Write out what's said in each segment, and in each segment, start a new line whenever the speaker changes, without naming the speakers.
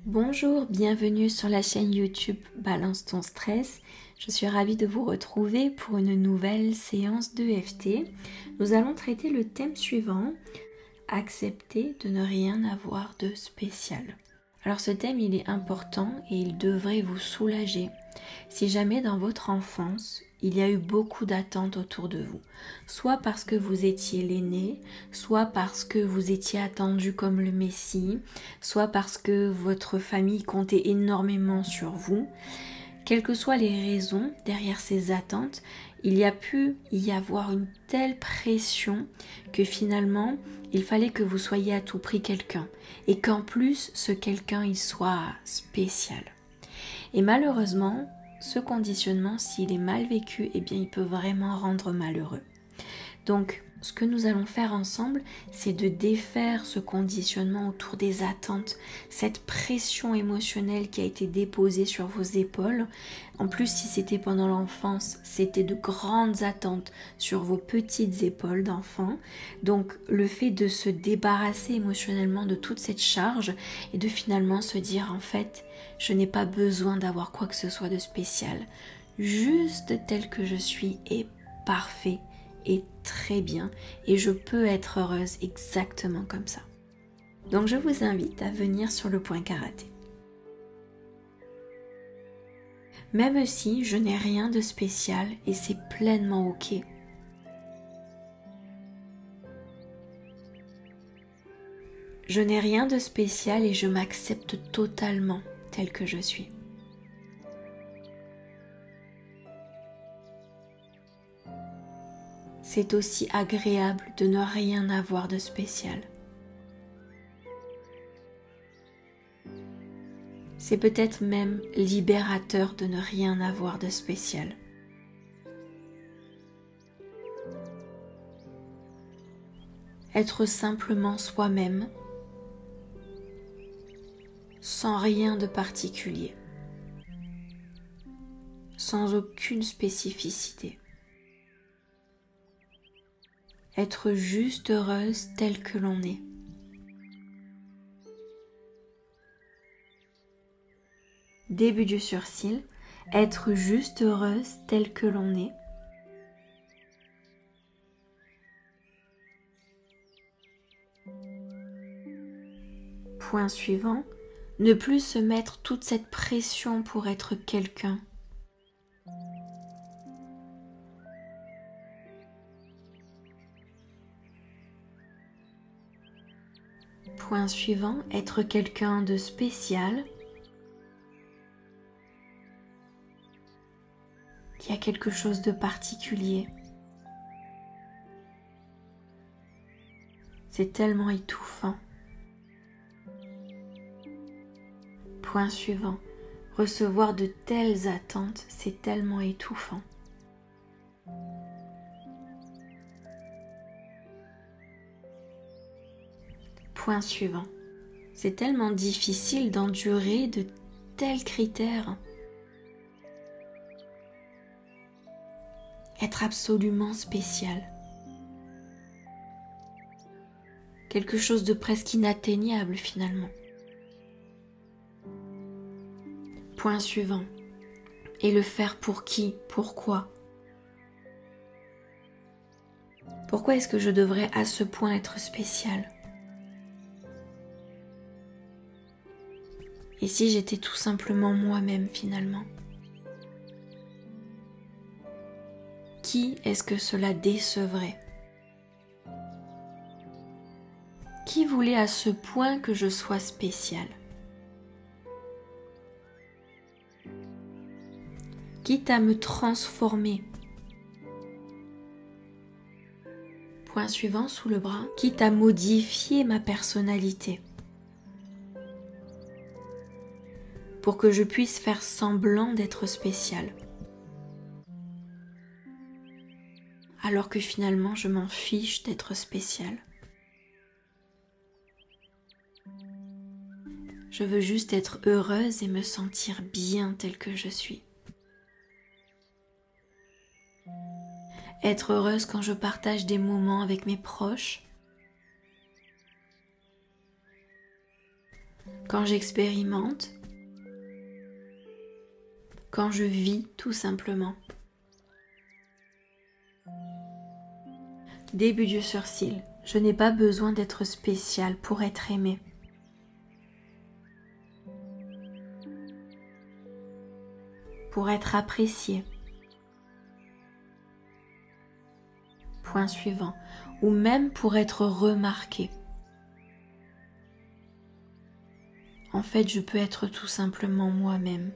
Bonjour, bienvenue sur la chaîne YouTube Balance ton stress. Je suis ravie de vous retrouver pour une nouvelle séance d'EFT. Nous allons traiter le thème suivant, accepter de ne rien avoir de spécial. Alors ce thème il est important et il devrait vous soulager. Si jamais dans votre enfance, il y a eu beaucoup d'attentes autour de vous, soit parce que vous étiez l'aîné, soit parce que vous étiez attendu comme le Messie, soit parce que votre famille comptait énormément sur vous, quelles que soient les raisons derrière ces attentes, il y a pu y avoir une telle pression que finalement, il fallait que vous soyez à tout prix quelqu'un et qu'en plus, ce quelqu'un, il soit spécial. Et malheureusement, ce conditionnement, s'il est mal vécu, eh bien, il peut vraiment rendre malheureux. Donc, ce que nous allons faire ensemble, c'est de défaire ce conditionnement autour des attentes, cette pression émotionnelle qui a été déposée sur vos épaules. En plus, si c'était pendant l'enfance, c'était de grandes attentes sur vos petites épaules d'enfant. Donc, le fait de se débarrasser émotionnellement de toute cette charge et de finalement se dire, en fait, je n'ai pas besoin d'avoir quoi que ce soit de spécial. Juste tel que je suis est parfait. Et très bien et je peux être heureuse exactement comme ça. Donc je vous invite à venir sur le point karaté. Même si je n'ai rien de spécial et c'est pleinement ok. Je n'ai rien de spécial et je m'accepte totalement tel que je suis. C'est aussi agréable de ne rien avoir de spécial. C'est peut-être même libérateur de ne rien avoir de spécial. Être simplement soi-même, sans rien de particulier, sans aucune spécificité. Être juste heureuse telle que l'on est. Début du surcil, être juste heureuse telle que l'on est. Point suivant, ne plus se mettre toute cette pression pour être quelqu'un. Point suivant, être quelqu'un de spécial, qui a quelque chose de particulier. C'est tellement étouffant. Point suivant, recevoir de telles attentes, c'est tellement étouffant. Point suivant, c'est tellement difficile d'endurer de tels critères. Être absolument spécial. Quelque chose de presque inatteignable finalement. Point suivant. Et le faire pour qui? Pourquoi? Pourquoi est-ce que je devrais à ce point être spécial? Et si j'étais tout simplement moi-même finalement? Qui est-ce que cela décevrait? Qui voulait à ce point que je sois spéciale? Quitte à me transformer. Point suivant sous le bras, quitte à modifier ma personnalité. Pour que je puisse faire semblant d'être spéciale. Alors que finalement je m'en fiche d'être spéciale. Je veux juste être heureuse et me sentir bien telle que je suis. Être heureuse quand je partage des moments avec mes proches. quand j'expérimente, quand je vis tout simplement. Début du sourcil, je n'ai pas besoin d'être spécial pour être aimé. Pour être apprécié. Point suivant, ou même pour être remarqué. En fait, je peux être tout simplement moi-même.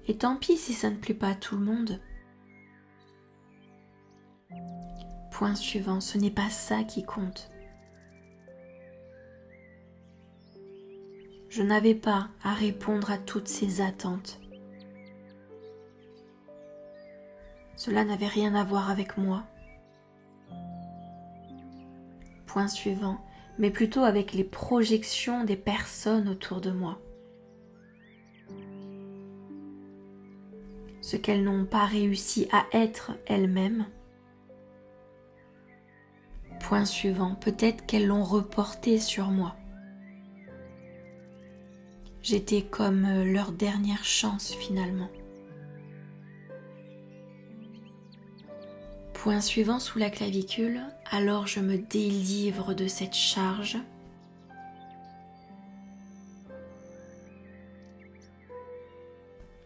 Et tant pis si ça ne plaît pas à tout le monde. Point suivant, ce n'est pas ça qui compte. Je n'avais pas à répondre à toutes ces attentes. Cela n'avait rien à voir avec moi. Point suivant, mais plutôt avec les projections des personnes autour de moi. Ce qu'elles n'ont pas réussi à être elles-mêmes. Point suivant, peut-être qu'elles l'ont reporté sur moi. J'étais comme leur dernière chance finalement. Point suivant sous la clavicule, alors je me délivre de cette charge.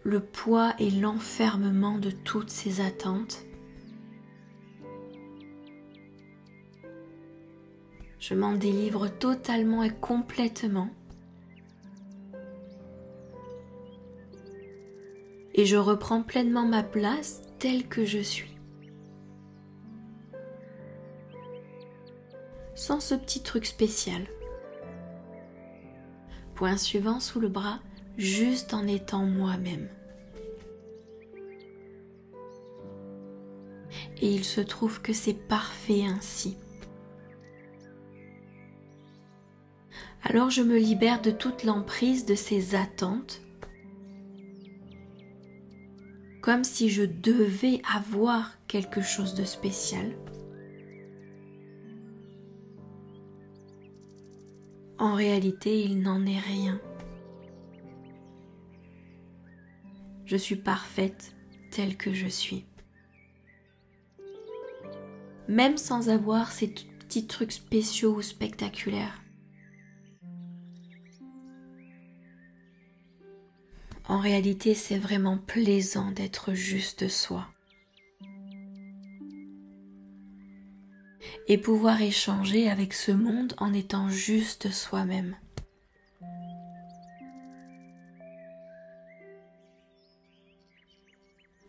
Le poids et l'enfermement de toutes ces attentes. Je m'en délivre totalement et complètement. Et je reprends pleinement ma place telle que je suis. Sans ce petit truc spécial. Point suivant sous le bras, juste en étant moi-même. Et il se trouve que c'est parfait ainsi. Alors je me libère de toute l'emprise de ces attentes, comme si je devais avoir quelque chose de spécial. En réalité, il n'en est rien. Je suis parfaite telle que je suis. Même sans avoir ces petits trucs spéciaux ou spectaculaires. En réalité, c'est vraiment plaisant d'être juste soi. Et pouvoir échanger avec ce monde en étant juste soi-même.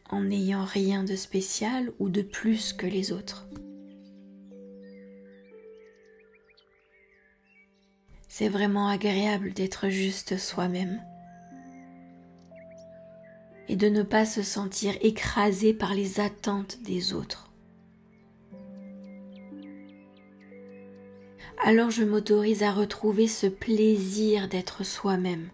En n'ayant rien de spécial ou de plus que les autres. C'est vraiment agréable d'être juste soi-même. Et de ne pas se sentir écrasé par les attentes des autres. Alors je m'autorise à retrouver ce plaisir d'être soi-même.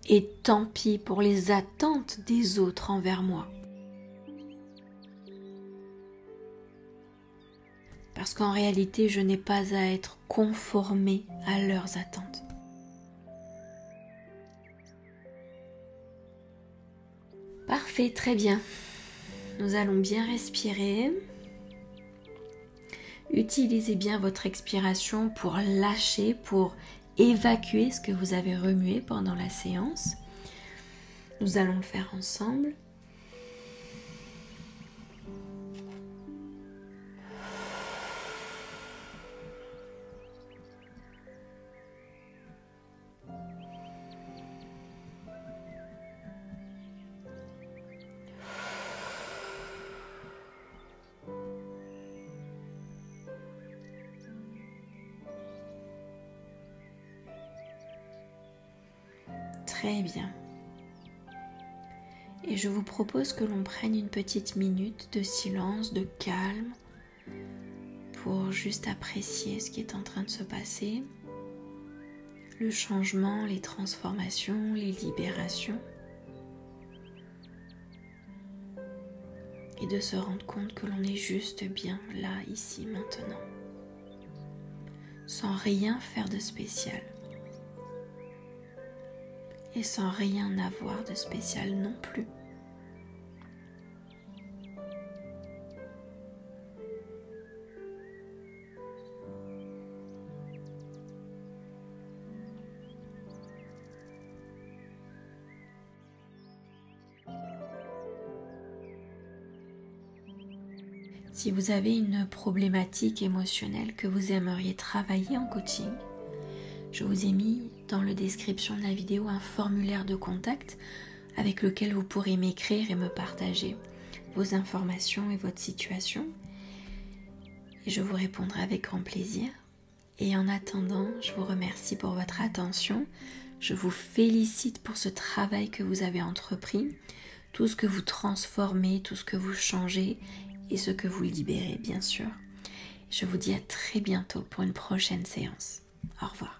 Et tant pis pour les attentes des autres envers moi. Parce qu'en réalité, je n'ai pas à être conformée à leurs attentes. Parfait, très bien. Nous allons bien respirer. Utilisez bien votre expiration pour lâcher, pour évacuer ce que vous avez remué pendant la séance. Nous allons le faire ensemble. Très bien. Et je vous propose que l'on prenne une petite minute de silence, de calme, pour juste apprécier ce qui est en train de se passer, le changement, les transformations, les libérations. et de se rendre compte que l'on est juste bien là, ici, maintenant, sans rien faire de spécial et sans rien avoir de spécial non plus. Si vous avez une problématique émotionnelle que vous aimeriez travailler en coaching, je vous ai mis dans la description de la vidéo un formulaire de contact avec lequel vous pourrez m'écrire et me partager vos informations et votre situation. Et je vous répondrai avec grand plaisir. Et en attendant, je vous remercie pour votre attention. Je vous félicite pour ce travail que vous avez entrepris, tout ce que vous transformez, tout ce que vous changez et ce que vous libérez, bien sûr. Je vous dis à très bientôt pour une prochaine séance. Au revoir.